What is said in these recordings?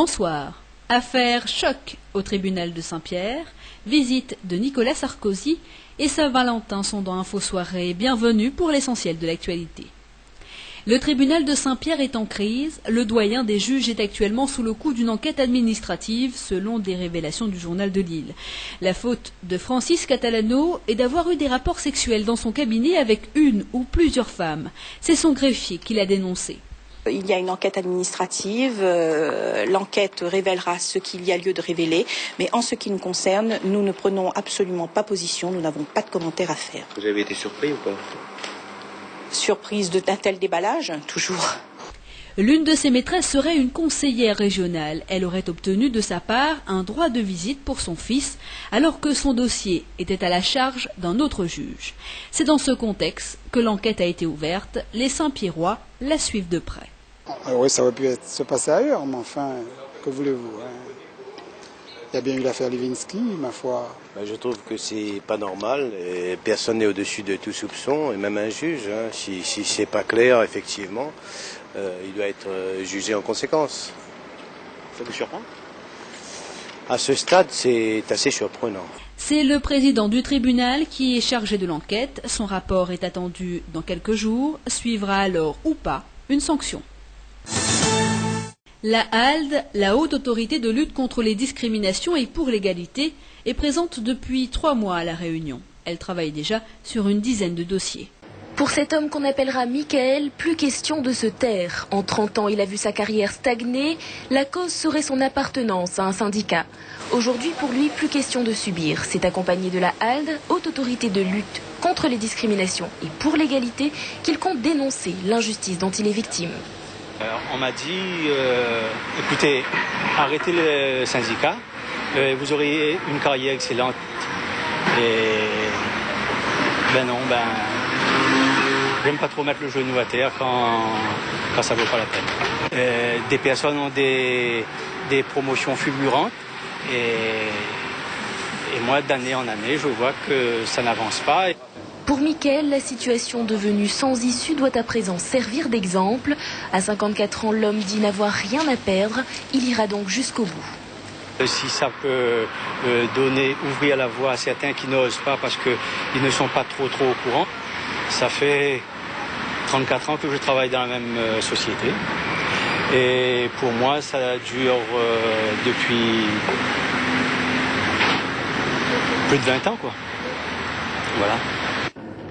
Bonsoir. Affaire choc au tribunal de Saint-Pierre, visite de Nicolas Sarkozy et Saint-Valentin sont dans Info Soirée. Bienvenue pour l'essentiel de l'actualité. Le tribunal de Saint-Pierre est en crise. Le doyen des juges est actuellement sous le coup d'une enquête administrative, selon des révélations du journal de Lille. La faute de Francis Catalano est d'avoir eu des rapports sexuels dans son cabinet avec une ou plusieurs femmes. C'est son greffier qui l'a dénoncé. Il y a une enquête administrative, l'enquête révélera ce qu'il y a lieu de révéler, mais en ce qui nous concerne, nous ne prenons absolument pas position, nous n'avons pas de commentaires à faire. Vous avez été surpris ou pas? Surprise d'un tel déballage, toujours. L'une de ses maîtresses serait une conseillère régionale. Elle aurait obtenu de sa part un droit de visite pour son fils, alors que son dossier était à la charge d'un autre juge. C'est dans ce contexte que l'enquête a été ouverte. Les Saint-Pierrois la suivent de près. Oui, ça aurait pu se passer ailleurs, mais enfin, que voulez-vous, hein. Il y a bien eu l'affaire Lewinsky, ma foi. Je trouve que c'est pas normal. Et personne n'est au-dessus de tout soupçon, et même un juge. Si c'est pas clair, effectivement, il doit être jugé en conséquence. Ça vous surprend? À ce stade, c'est assez surprenant. C'est le président du tribunal qui est chargé de l'enquête. Son rapport est attendu dans quelques jours. Suivra alors ou pas une sanction. La HALD, la Haute Autorité de lutte contre les discriminations et pour l'égalité, est présente depuis 3 mois à La Réunion. Elle travaille déjà sur une dizaine de dossiers. Pour cet homme qu'on appellera Michael, plus question de se taire. En 30 ans, il a vu sa carrière stagner. La cause serait son appartenance à un syndicat. Aujourd'hui, pour lui, plus question de subir. C'est accompagné de la HALD, Haute Autorité de lutte contre les discriminations et pour l'égalité, qu'il compte dénoncer l'injustice dont il est victime. On m'a dit, écoutez, arrêtez le syndicat, vous aurez une carrière excellente. Et j'aime pas trop mettre le genou à terre quand ça vaut pas la peine. Des personnes ont des promotions fulgurantes et moi, d'année en année, je vois que ça n'avance pas. Pour Mickaël, la situation devenue sans issue doit à présent servir d'exemple. À 54 ans, l'homme dit n'avoir rien à perdre. Il ira donc jusqu'au bout. Si ça peut ouvrir la voie à certains qui n'osent pas parce qu'ils ne sont pas trop au courant, ça fait 34 ans que je travaille dans la même société. Et pour moi, ça dure depuis plus de 20 ans, quoi. Voilà.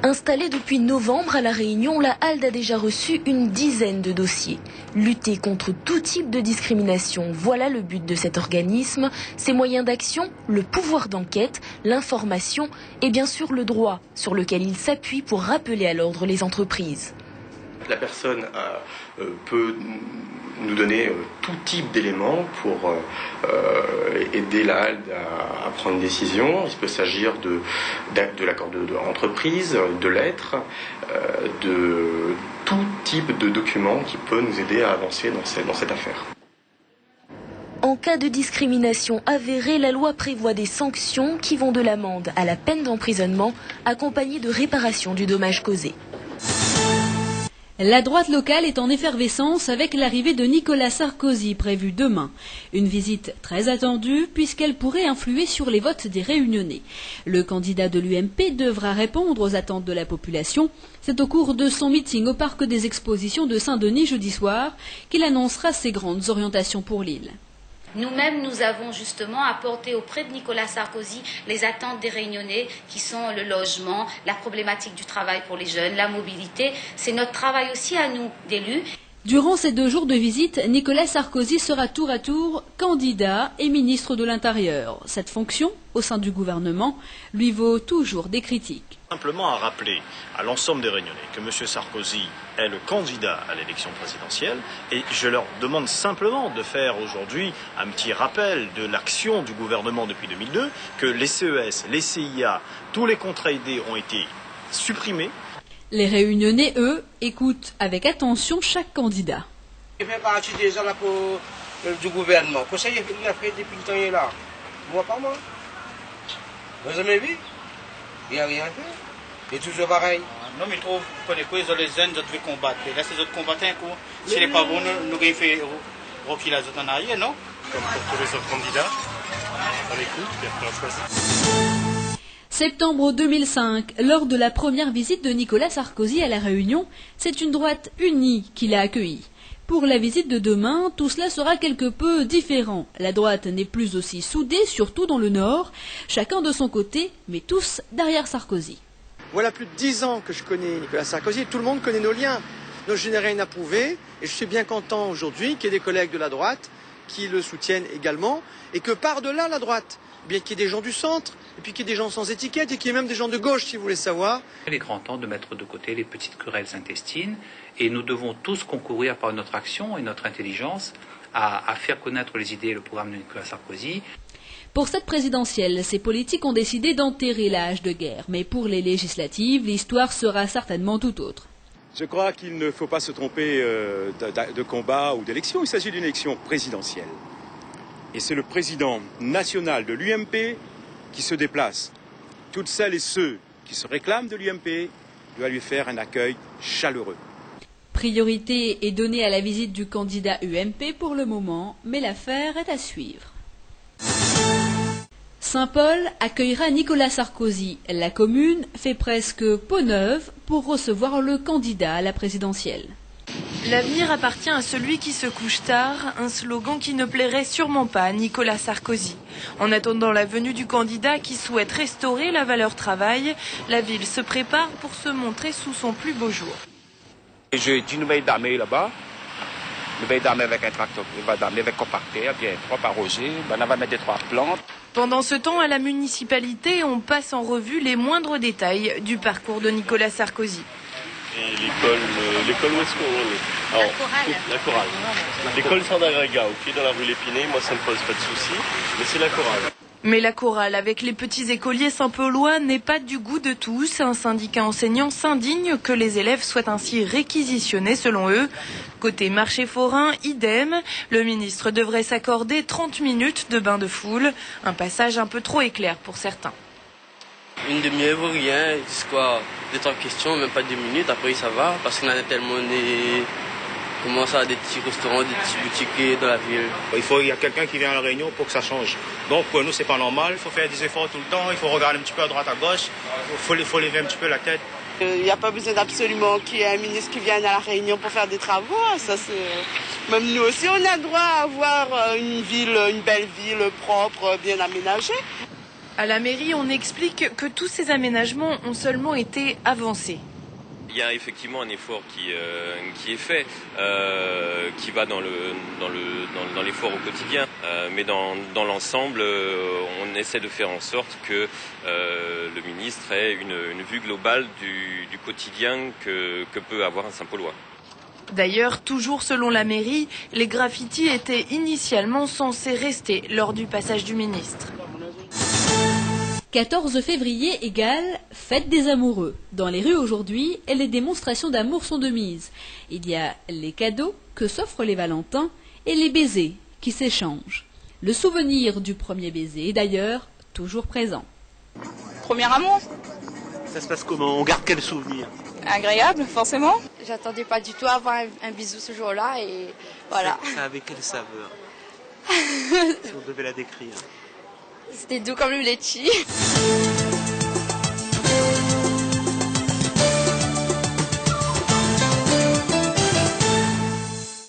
Installée depuis novembre à La Réunion, la HALD a déjà reçu une dizaine de dossiers. Lutter contre tout type de discrimination, voilà le but de cet organisme. Ses moyens d'action, le pouvoir d'enquête, l'information et bien sûr le droit sur lequel il s'appuie pour rappeler à l'ordre les entreprises. La personne peut nous donner tout type d'éléments pour aider la HALD à prendre une décision. Il peut s'agir de l'accord d'entreprise, de lettres, de tout type de documents qui peut nous aider à avancer dans cette affaire. En cas de discrimination avérée, la loi prévoit des sanctions qui vont de l'amende à la peine d'emprisonnement, accompagnées de réparation du dommage causé. La droite locale est en effervescence avec l'arrivée de Nicolas Sarkozy prévue demain. Une visite très attendue puisqu'elle pourrait influer sur les votes des Réunionnais. Le candidat de l'UMP devra répondre aux attentes de la population. C'est au cours de son meeting au parc des expositions de Saint-Denis jeudi soir qu'il annoncera ses grandes orientations pour l'île. Nous-mêmes, nous avons justement apporté auprès de Nicolas Sarkozy les attentes des Réunionnais qui sont le logement, la problématique du travail pour les jeunes, la mobilité. C'est notre travail aussi à nous, d'élus. Durant ces 2 jours de visite, Nicolas Sarkozy sera tour à tour candidat et ministre de l'Intérieur. Cette fonction, au sein du gouvernement, lui vaut toujours des critiques. Simplement à rappeler à l'ensemble des Réunionnais que M. Sarkozy est le candidat à l'élection présidentielle et je leur demande simplement de faire aujourd'hui un petit rappel de l'action du gouvernement depuis 2002, que les CES, les CIA, tous les contrats aidés ont été supprimés. Les Réunionnais, eux, écoutent avec attention chaque candidat. Il fait partie des gens du gouvernement. Qu'est-ce qu'il a fait depuis le temps il est là? Moi, pas moi. Vous avez vu? Il n'a rien fait. Il est toujours pareil. Non, mais je trouve que les jeunes doivent combattre. Là, c'est les autres combattants. S'il n'est pas bon, nous avons fait reculer les autres en arrière, non? comme pour tous les autres candidats. On écoute et après on choisit. Septembre 2005, lors de la première visite de Nicolas Sarkozy à La Réunion, c'est une droite unie qui l'a accueilli. Pour la visite de demain, tout cela sera quelque peu différent. La droite n'est plus aussi soudée, surtout dans le Nord, chacun de son côté, mais tous derrière Sarkozy. Voilà plus de 10 ans que je connais Nicolas Sarkozy et tout le monde connaît nos liens. Donc je n'ai rien à prouver et je suis bien content aujourd'hui qu'il y ait des collègues de la droite qui le soutiennent également et que par-delà la droite, bien qu'il y ait des gens du centre et puis qu'il y ait des gens sans étiquette et qu'il y ait même des gens de gauche si vous voulez savoir. Il est grand temps de mettre de côté les petites querelles intestines et nous devons tous concourir par notre action et notre intelligence à faire connaître les idées et le programme de Nicolas Sarkozy. Pour cette présidentielle, ces politiques ont décidé d'enterrer la hache de guerre, mais pour les législatives, l'histoire sera certainement tout autre. Je crois qu'il ne faut pas se tromper de combat ou d'élection, il s'agit d'une élection présidentielle. Et c'est le président national de l'UMP qui se déplace. Toutes celles et ceux qui se réclament de l'UMP doivent lui faire un accueil chaleureux. Priorité est donnée à la visite du candidat UMP pour le moment, mais l'affaire est à suivre. Saint-Paul accueillera Nicolas Sarkozy. La commune fait presque peau neuve pour recevoir le candidat à la présidentielle. L'avenir appartient à celui qui se couche tard, un slogan qui ne plairait sûrement pas à Nicolas Sarkozy. En attendant la venue du candidat qui souhaite restaurer la valeur travail, la ville se prépare pour se montrer sous son plus beau jour. J'ai une veille d'armée là-bas, une veille d'armée avec un tracteur, une veille d'armée avec comparter, bien 3 arrosés, on va mettre des 3 plantes. Pendant ce temps, à la municipalité, on passe en revue les moindres détails du parcours de Nicolas Sarkozy. Et l'école où est-ce qu'on est? La Chorale. L'école Saint-Agrega, ok, dans la rue L'Épinay, moi ça ne me pose pas de soucis, mais c'est la Chorale. Mais la chorale avec les petits écoliers saint-paulois n'est pas du goût de tous. Un syndicat enseignant s'indigne que les élèves soient ainsi réquisitionnés selon eux. Côté marché forain, idem. Le ministre devrait s'accorder 30 minutes de bain de foule. Un passage un peu trop éclair pour certains. Une demi-heure, rien, c'est quoi, 2-3 questions, même pas 2 minutes, après ça va, parce qu'on a tellement comment ça, des petits restaurants, des petits boutiques dans la ville. Il y a quelqu'un qui vient à la Réunion pour que ça change. Donc pour nous c'est pas normal, il faut faire des efforts tout le temps, il faut regarder un petit peu à droite à gauche, il faut lever un petit peu la tête. Il n'y a pas besoin absolument qu'il y ait un ministre qui vienne à la Réunion pour faire des travaux. Ça, c'est... Même nous aussi on a le droit à avoir une belle ville propre, bien aménagée. À la mairie, on explique que tous ces aménagements ont seulement été avancés. Il y a effectivement un effort qui est fait, qui va dans l'effort au quotidien. Mais dans l'ensemble, on essaie de faire en sorte que le ministre ait une vue globale du quotidien que peut avoir un Saint-Paulois. D'ailleurs, toujours selon la mairie, les graffitis étaient initialement censés rester lors du passage du ministre. 14 février égale fête des amoureux. Dans les rues aujourd'hui, les démonstrations d'amour sont de mise. Il y a les cadeaux que s'offrent les Valentins et les baisers qui s'échangent. Le souvenir du premier baiser est d'ailleurs toujours présent. Premier amour. Ça se passe comment? On garde quel souvenir? Agréable, forcément. J'attendais pas du tout à avoir un bisou ce jour-là et voilà. Ça avait quelle saveur? Si on devait la décrire. C'était doux comme le litchi.